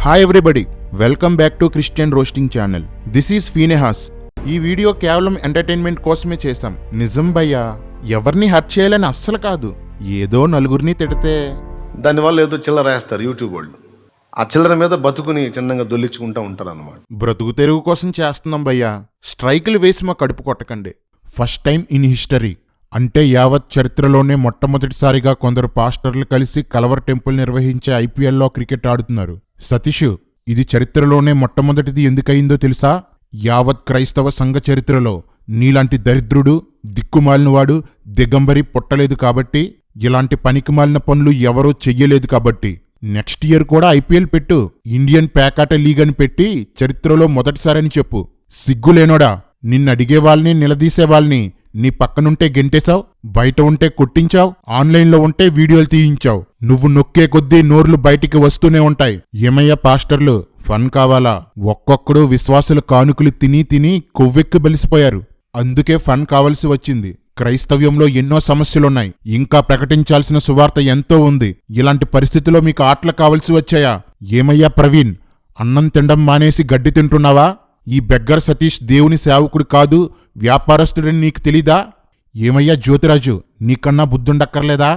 Hi everybody, welcome back to Christian roasting channel. This is Phinehas. ఈ video కేవలం entertainment కోసమే చేశాం. నిజం భయ్యా, ఎవరిని హర్ట్ చేయాలని అస్సలు కాదు. ఏదో నలుగురిని తిడితే దానివల్ల ఏదో చిల్లర వేస్తారు యూట్యూబ్ వాళ్ళు. ఆ చిల్లర మీద బతుకుని చిన్నగా దొల్లించుకుంటూ ఉంటారు అన్నమాట. బ్రతుకు తెరుగు కోసం చేస్తున్నాం భయ్యా. స్ట్రైకులు వేసి మా కడుపు కొట్టకండి. ఫస్ట్ టైం ఇన్ హిస్టరీ, అంటే యావత్ చరిత్రలోనే మొట్టమొదటిసారిగా కొందరు పాస్టర్లు కలిసి కలవర్ టెంపుల్ నిర్వహించే ఐపీఎల్లో క్రికెట్ ఆడుతున్నారు. సతీష్, ఇది చరిత్రలోనే మొట్టమొదటిది ఎందుకయిందో తెలుసా? యావత్ క్రైస్తవ సంఘ చరిత్రలో నీలాంటి దరిద్రుడు, దిక్కుమాలినవాడు, దిగంబరి పుట్టలేదు కాబట్టి, ఇలాంటి పనికిమాలిన పనులు ఎవరూ చెయ్యలేదు కాబట్టి. నెక్స్ట్ ఇయర్ కూడా ఐపీఎల్ పెట్టు, ఇండియన్ పేకాట లీగ్ అని పెట్టి చరిత్రలో మొదటిసారని చెప్పు. సిగ్గులేనోడా, నిన్నడిగేవాళ్ళని నిలదీసేవాళ్ళని నీ పక్కనుంటే గెంటేశావు, బయట ఉంటే కొట్టించావు, ఆన్లైన్లో ఉంటే వీడియోలు తీయించావు. నువ్వు నొక్కే కొద్దీ నోర్లు బయటికి వస్తూనే ఉంటాయి. ఏమయ్యా పాస్టర్లు, ఫన్ కావాలా? ఒక్కొక్కడు విశ్వాసుల కానుకలు తిని తిని కొవ్వెక్కి బలిసిపోయారు. అందుకే ఫన్ కావలసి వచ్చింది. క్రైస్తవ్యంలో ఎన్నో సమస్యలున్నాయి, ఇంకా ప్రకటించాల్సిన సువార్త ఎంతో ఉంది. ఇలాంటి పరిస్థితిలో మీకు ఆటలు కావలసి వచ్చాయా? ఏమయ్యా ప్రవీణ్, అన్నం తినడం మానేసి గడ్డి తింటున్నావా? ఈ బెగ్గర్ సతీష్ దేవుని సేవకుడు కాదు, వ్యాపారస్తుడని నీకు తెలీదా? ఏమయ్యా జ్యోతిరాజు, నీకన్నా బుద్ధుండక్కర్లేదా?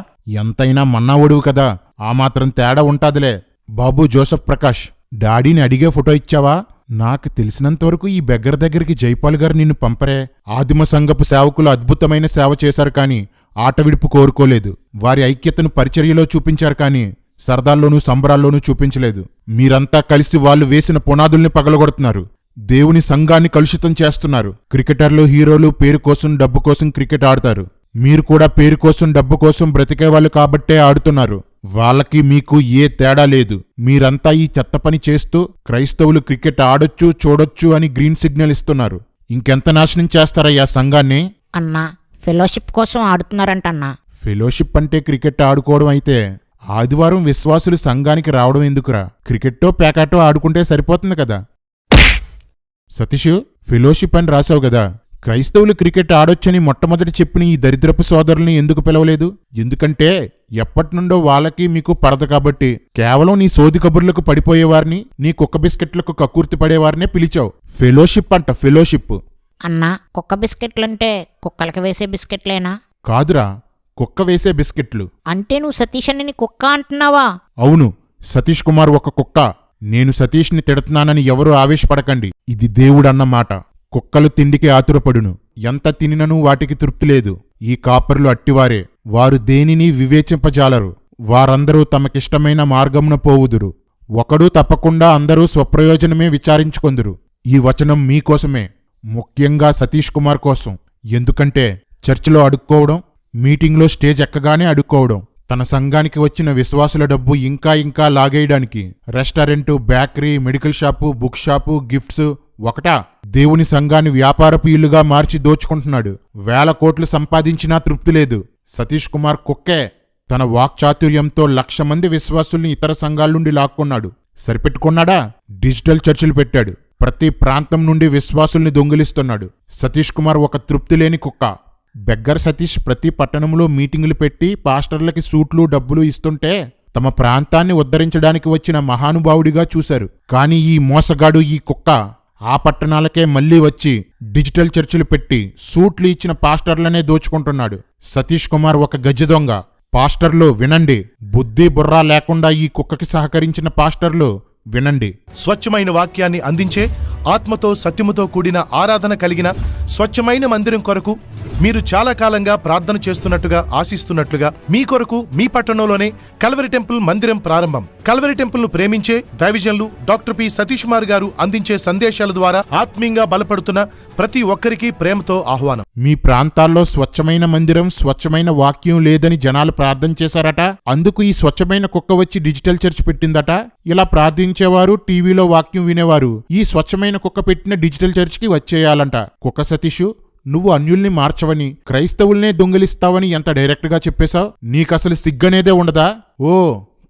ఎంతైనా మన్నావుడువు కదా, ఆ మాత్రం తేడా ఉంటాదిలే. బాబు జోసఫ్ ప్రకాష్, డాడీని అడిగే ఫోటో ఇచ్చావా? నాకు తెలిసినంతవరకు ఈ బెగ్గర్ దగ్గరికి జైపాల్ గారు నిన్ను పంపరే. ఆదిమ సంఘపు సేవకులు అద్భుతమైన సేవ చేశారు కాని ఆట విడుపు కోరుకోలేదు. వారి ఐక్యతను పరిచర్యలో చూపించారు కాని సరదాల్లోనూ సంబరాల్లోనూ చూపించలేదు. మీరంతా కలిసి వాళ్ళు వేసిన పునాదుల్ని పగలగొడుతున్నారు. దేవుని సంఘాన్ని కలుషితం చేస్తున్నారు. క్రికెటర్లు, హీరోలు పేరు కోసం, డబ్బు కోసం క్రికెట్ ఆడతారు. మీరు కూడా పేరు కోసం, డబ్బు కోసం బ్రతికేవాళ్ళు కాబట్టే ఆడుతున్నారు. వాళ్ళకి మీకు ఏ తేడా లేదు. మీరంతా ఈ చెత్త పని చేస్తూ క్రైస్తవులు క్రికెట్ ఆడొచ్చు, చూడొచ్చు అని గ్రీన్ సిగ్నల్ ఇస్తున్నారు. ఇంకెంత నాశనం చేస్తారయ్యా సంఘాన్ని? అన్నా, ఫెలోషిప్ కోసం ఆడుతున్నారంటన్నా. ఫెలోషిప్ అంటే క్రికెట్ ఆడుకోవడం అయితే ఆదివారం విశ్వాసులు సంఘానికి రావడం ఎందుకురా? క్రికెట్టో పేకాటో ఆడుకుంటే సరిపోతుంది కదా. సతీష్, ఫెలోషిప్ అని రాశావు గదా, క్రైస్తవులు క్రికెట్ ఆడొచ్చని మొట్టమొదటి చెప్పిన ఈ దరిద్రపు సోదరుల్ని ఎందుకు పిలవలేదు? ఎందుకంటే ఎప్పటినుండో వాళ్ళకి మీకు పడదు కాబట్టి. కేవలం నీ సోది కబుర్లకు పడిపోయేవారిని, నీ కుక్క బిస్కెట్లకు కక్కుర్తి పడేవారినే పిలిచావు. ఫెలోషిప్ అంట, ఫెలోషిప్. అన్నా, కుక్క బిస్కెట్లంటే కుక్కలకి వేసే బిస్కెట్లేనా? కాదురా, కుక్క వేసే బిస్కెట్లు. అంటే నువ్వు సతీష్ అని కుక్క అంటున్నావా? అవును, సతీష్ కుమార్ ఒక కుక్క. నేను సతీష్ని తిడుతున్నానని ఎవరూ ఆవేశపడకండి. ఇది దేవుడన్న మాట. కుక్కలు తిండికి ఆతురపడును, ఎంత తినిననూ వాటికి తృప్తి లేదు. ఈ కాపరులు అట్టివారే, వారు దేనిని వివేచింపజాలరు. వారందరూ తమకిష్టమైన మార్గమున పోవుదురు. ఒకడూ తప్పకుండా అందరూ స్వప్రయోజనమే విచారించుకొందురు. ఈ వచనం మీకోసమే, ముఖ్యంగా సతీష్ కుమార్ కోసం. ఎందుకంటే చర్చిలో అడుక్కోవడం, మీటింగ్లో స్టేజ్ ఎక్కగానే అడుక్కోవడం, తన సంఘానికి వచ్చిన విశ్వాసుల డబ్బు ఇంకా ఇంకా లాగేయడానికి restaurant, bakery, medical shop, book shop, gifts ఒకటా? దేవుని సంఘాన్ని వ్యాపారపు ఇల్లుగా మార్చి దోచుకుంటున్నాడు. 1000 కోట్లు సంపాదించినా తృప్తి లేదు. సతీష్ కుమార్ కుక్కే. తన వాక్చాతుర్యంతో 1,00,000 మంది విశ్వాసుల్ని ఇతర సంఘాల నుండి లాక్కున్నాడు. సరిపెట్టుకున్నాడా? డిజిటల్ చర్చిలు పెట్టాడు. ప్రతి ప్రాంతం నుండి విశ్వాసుల్ని దొంగిలిస్తున్నాడు. సతీష్ కుమార్ ఒక తృప్తి లేని కుక్క. బెగ్గర్ సతీష్ ప్రతి పట్టణంలో మీటింగులు పెట్టి పాస్టర్లకి సూట్లు, డబ్బులు ఇస్తుంటే తమ ప్రాంతాన్ని ఉద్ధరించడానికి వచ్చిన మహానుభావుడిగా చూశారు. కాని ఈ మోసగాడు, ఈ కుక్క ఆ పట్టణాలకే మళ్లీ వచ్చి డిజిటల్ చర్చిలు పెట్టి సూట్లు ఇచ్చిన పాస్టర్లనే దోచుకుంటున్నాడు. సతీష్ కుమార్ ఒక గజ దొంగ. పాస్టర్లు వినండి, బుద్ధి బుర్రా లేకుండా ఈ కుక్కకి సహకరించిన పాస్టర్లు వినండి. స్వచ్ఛమైన వాక్యాన్ని అందించే, ఆత్మతో సత్యముతో కూడిన ఆరాధన కలిగిన స్వచ్ఛమైన మందిరం కొరకు మీరు చాలా కాలంగా ప్రార్థన చేస్తున్నట్టుగా, ఆశిస్తున్నట్లుగా మీ కొరకు మీ పట్టణంలోనే కల్వరి టెంపుల్ మందిరం ప్రారంభం. కల్వరి టెంపుల్ ను ప్రేమించే దైవజనులు డాక్టర్ పి సతీష్ కుమార్ గారు అందించే సందేశాల ద్వారా ఆత్మీయంగా బలపడుతున్న ప్రతి ఒక్కరికి ప్రేమతో ఆహ్వానం. మీ ప్రాంతాల్లో స్వచ్ఛమైన మందిరం, స్వచ్ఛమైన వాక్యం లేదని జనాలు ప్రార్థన చేశారట. అందుకు ఈ స్వచ్ఛమైన కుక్క వచ్చి డిజిటల్ చర్చ్ పెట్టిందట. ఇలా ప్రార్థించేవారు, టీవీలో వాక్యం వినేవారు ఈ స్వచ్ఛమైన కుక్క పెట్టిన డిజిటల్ చర్చ్కి వచ్చేయాలంట. కుక్క సతీషు, నువ్వు అన్యుల్ని మార్చవని, క్రైస్తవుల్నే దొంగిలిస్తావని ఎంత డైరెక్ట్గా చెప్పేశావు? నీకసలు సిగ్గనేదే ఉండదా? ఓ,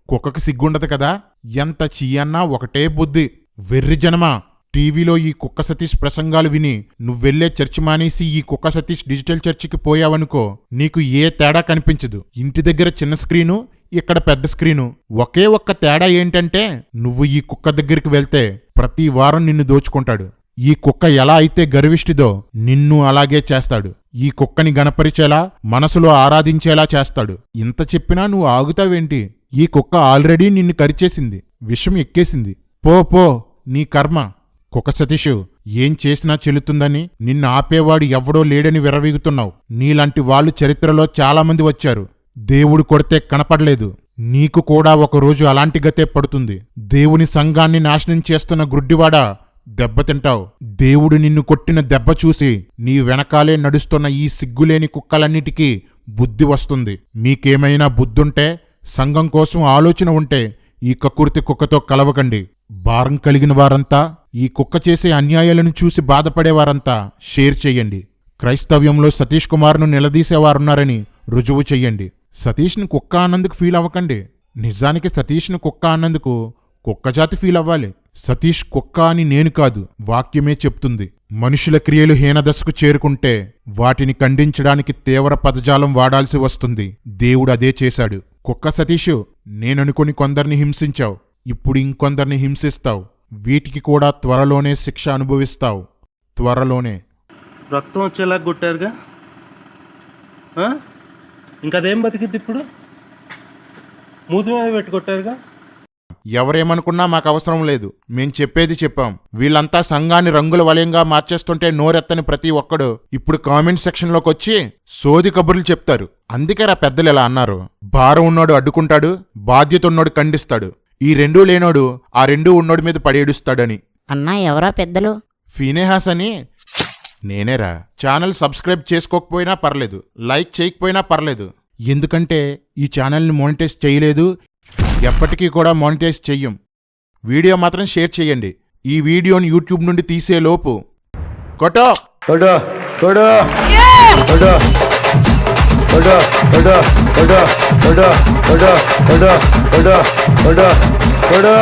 కుక్కకి సిగ్గుండదు కదా. ఎంత చీయన్నా ఒకటే బుద్ధి. వెర్రి జనమా, టీవీలో ఈ కుక్క సతీష్ ప్రసంగాలు విని నువ్వెళ్లే చర్చి మానేసి ఈ కుక్క సతీష్ డిజిటల్ చర్చికి పోయావనుకో నీకు ఏ తేడా కనిపించదు. ఇంటి దగ్గర చిన్న స్క్రీను, ఇక్కడ పెద్ద స్క్రీను. ఒకే ఒక్క తేడా ఏంటంటే నువ్వు ఈ కుక్క దగ్గరికి వెళ్తే ప్రతి వారం నిన్ను దోచుకుంటాడు. ఈ కుక్క ఎలా అయితే గర్విష్టిదో నిన్ను అలాగే చేస్తాడు. ఈ కుక్కని గణపరిచేలా, మనసులో ఆరాధించేలా చేస్తాడు. ఇంత చెప్పినా నువ్వు ఆగుతావేంటి? ఈ కుక్క ఆల్రెడీ నిన్ను కరిచేసింది, విషం ఎక్కేసింది. పో పో, నీ కర్మ. కుక్క సతీషు, ఏం చేసినా చెల్లుతుందని నిన్ను ఆపేవాడు ఎవ్వడో లేడని విర్రవీగుతున్నావు. నీలాంటి వాళ్ళు చరిత్రలో చాలామంది వచ్చారు. దేవుడు కొడితే కనపడలేదు. నీకు కూడా ఒకరోజు అలాంటి గతే పడుతుంది. దేవుని సంఘాన్ని నాశనం చేస్తున్న గ్రుడ్డివాడా, దెబ్బతింటావు. దేవుడు నిన్ను కొట్టిన దెబ్బ చూసి నీ వెనకాలే నడుస్తున్న ఈ సిగ్గులేని కుక్కలన్నిటికీ బుద్ధి వస్తుంది. మీకేమైనా బుద్ధుంటే, సంఘం కోసం ఆలోచన ఉంటే ఈ కక్కుర్తి కుక్కతో కలవకండి. భారం కలిగిన వారంతా, ఈ కుక్క చేసే అన్యాయాలను చూసి బాధపడేవారంతా షేర్ చెయ్యండి. క్రైస్తవ్యంలో సతీష్ కుమార్ను నిలదీసేవారున్నారని రుజువు చెయ్యండి. సతీష్ని కుక్క అన్నందుకు ఫీల్ అవ్వకండి. నిజానికి సతీష్ను కుక్క అన్నందుకు కుక్కజాతి ఫీల్ అవ్వాలి. సతీష్ కుక్క అని నేను కాదు, వాక్యమే చెప్తుంది. మనుషుల క్రియలు హీనదశకు చేరుకుంటే వాటిని ఖండించడానికి తీవ్ర పదజాలం వాడాల్సి వస్తుంది. దేవుడు అదే చేశాడు. కుక్క సతీషు, నేననుకుని కొందరిని హింసించావు, ఇప్పుడు ఇంకొందరిని హింసిస్తావు. వీటికి కూడా త్వరలోనే శిక్ష అనుభవిస్తావు. త్వరలోనే. రక్తం వచ్చేలా కొట్టారుగా, ఇంకదేం బతికిద్ది ఇప్పుడు? మూతి మీద పెట్టి కొట్టారుగా. ఎవరేమనుకున్నా మాకు అవసరం లేదు. మేం చెప్పేది చెప్పాం. వీళ్ళంతా సంఘాన్ని రంగుల వలయంగా మార్చేస్తుంటే నోరెత్తని ప్రతి ఒక్కడు ఇప్పుడు కామెంట్ సెక్షన్లోకి వచ్చి సోది కబుర్లు చెప్తారు. అందుకేరా పెద్దలు ఇలా అన్నారు, భారం ఉన్నోడు అడ్డుకుంటాడు, బాధ్యత ఉన్నోడు ఖండిస్తాడు, ఈ రెండూ లేనోడు ఆ రెండూ ఉన్నోడి మీద పడేడుస్తాడని. అన్నా ఎవరా పెద్దలు? ఫీనేహాస్ అని. నేనేరా. ఛానల్ సబ్స్క్రైబ్ చేసుకోకపోయినా పర్లేదు, లైక్ చేయకపోయినా పర్లేదు. ఎందుకంటే ఈ ఛానల్ని మానిటైజ్ చేయలేదు, ఎప్పటికీ కూడా మానిటైజ్ చెయ్యం. వీడియో మాత్రం షేర్ చేయండి. ఈ వీడియోని యూట్యూబ్ నుండి తీసే లోపు కొట్టో కొడో కొడో కొడో కొడో కొడో కొడో కొడో కొడో కొడో కొడో కొడో కొడో